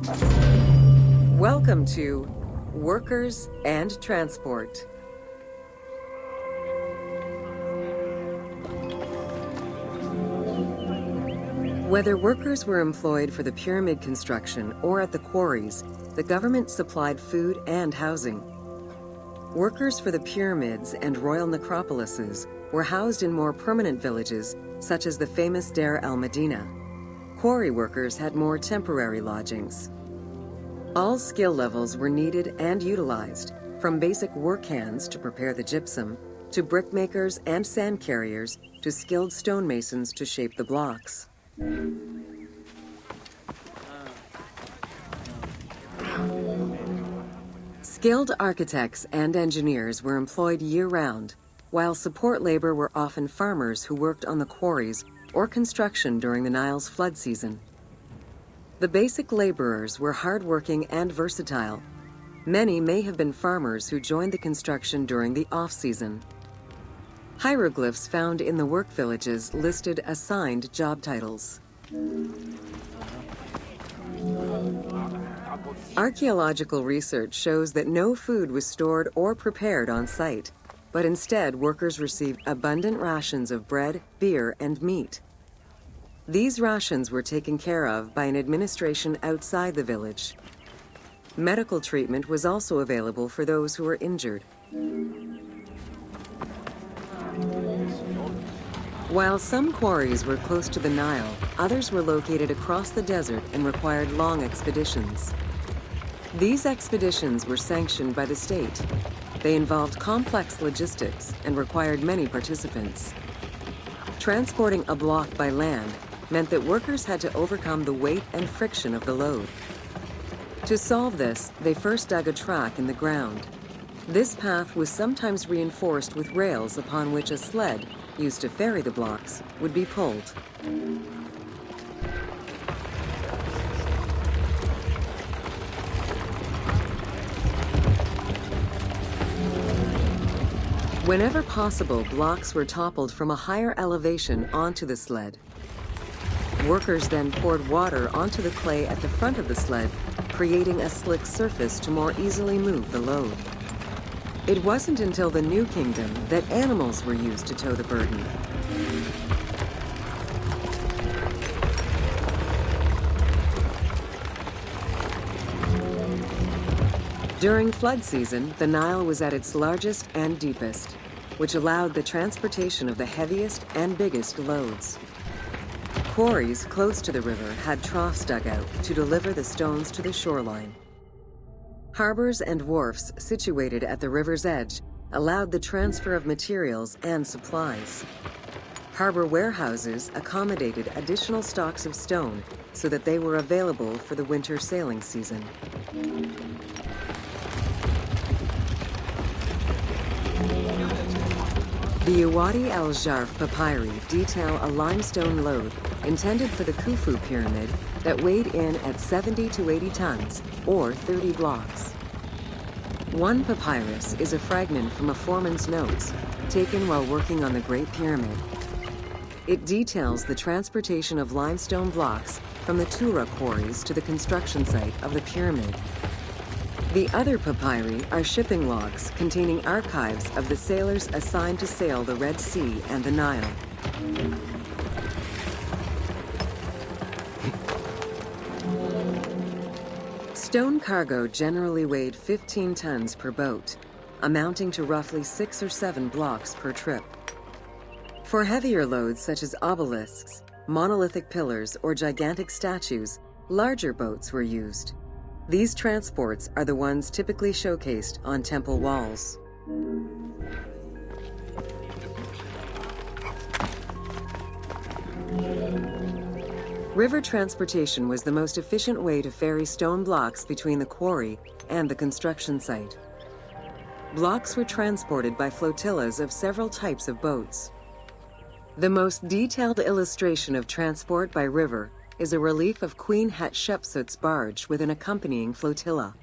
Welcome to Workers and Transport. Whether workers were employed for the pyramid construction or at the quarries, the government supplied food and housing. Workers for the pyramids and royal necropolises were housed in more permanent villages, such as the famous Deir el-Medina. Quarry workers had more temporary lodgings. All skill levels were needed and utilized, from basic work hands to prepare the gypsum, to brickmakers and sand carriers, to skilled stonemasons to shape the blocks. Skilled architects and engineers were employed year-round, while support labor were often farmers who worked on the quarries or construction during the Nile's flood season. The basic laborers were hardworking and versatile. Many may have been farmers who joined the construction during the off-season. Hieroglyphs found in the work villages listed assigned job titles. Archaeological research shows that no food was stored or prepared on site, but instead workers received abundant rations of bread, beer, and meat. These rations were taken care of by an administration outside the village. Medical treatment was also available for those who were injured. While some quarries were close to the Nile, others were located across the desert and required long expeditions. These expeditions were sanctioned by the state. They involved complex logistics and required many participants. Transporting a block by land meant that workers had to overcome the weight and friction of the load. To solve this, they first dug a track in the ground. This path was sometimes reinforced with rails upon which a sled, used to ferry the blocks, would be pulled. Whenever possible, blocks were toppled from a higher elevation onto the sled. Workers then poured water onto the clay at the front of the sled, creating a slick surface to more easily move the load. It wasn't until the New Kingdom that animals were used to tow the burden. During flood season, the Nile was at its largest and deepest, which allowed the transportation of the heaviest and biggest loads. Quarries close to the river had troughs dug out to deliver the stones to the shoreline. Harbors and wharfs situated at the river's edge allowed the transfer of materials and supplies. Harbor warehouses accommodated additional stocks of stone so that they were available for the winter sailing season. The Uwadi el-Jarf papyri detail a limestone load intended for the Khufu pyramid that weighed in at 70 to 80 tons, or 30 blocks. One papyrus is a fragment from a foreman's notes, taken while working on the Great Pyramid. It details the transportation of limestone blocks from the Tura quarries to the construction site of the pyramid. The other papyri are shipping logs containing archives of the sailors assigned to sail the Red Sea and the Nile. Stone cargo generally weighed 15 tons per boat, amounting to roughly 6 or 7 blocks per trip. For heavier loads such as obelisks, monolithic pillars, or gigantic statues, larger boats were used. These transports are the ones typically showcased on temple walls. River transportation was the most efficient way to ferry stone blocks between the quarry and the construction site. Blocks were transported by flotillas of several types of boats. The most detailed illustration of transport by river is a relief of Queen Hatshepsut's barge with an accompanying flotilla.